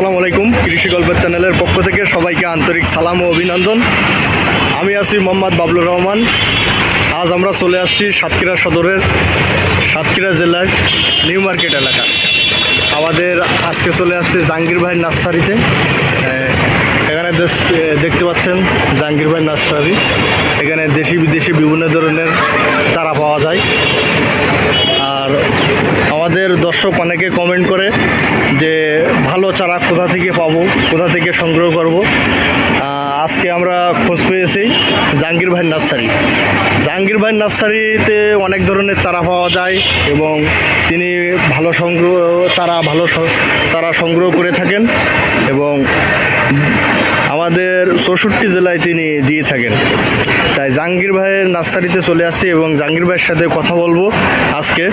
আসসালামু আলাইকুম। কৃষি গল্পের চ্যানেলের পক্ষ থেকে সবাইকে আন্তরিক সালাম ও অভিনন্দন। আমি আছি মোহাম্মদ বাবলুর রহমান। আজ আমরা চলে আসছি সাতক্ষীরা সদরের সাতক্ষীরা জেলার নিউ মার্কেট এলাকা। আমাদের আজকে চলে আসছে জাহাঙ্গীর ভাইয়ের নার্সারিতে। এখানে দেখতে পাচ্ছেন জাহাঙ্গীর ভাইয়ের নার্সারি। এখানে দেশি বিদেশি বিভিন্ন ধরনের চারা পাওয়া যায়। আর আমাদের দর্শক অনেকে কমেন্ট করে যে ভালো চারা কোথা থেকে পাবো, কোথা থেকে সংগ্রহ করব। আজকে আমরা খোঁজ পেয়েছি জাহাঙ্গীর ভাইয়ের নার্সারি। জাহাঙ্গীর ভাইয়ের নার্সারিতে অনেক ধরনের চারা পাওয়া যায় এবং তিনি ভালো চারা সংগ্রহ করে থাকেন এবং আমাদের 64 জেলায় তিনি দিয়ে থাকেন। তাই জাহাঙ্গীর ভাইয়ের নার্সারিতে চলে আসছি এবং জাহাঙ্গীর ভাইয়ের সাথে কথা বলবো আজকে।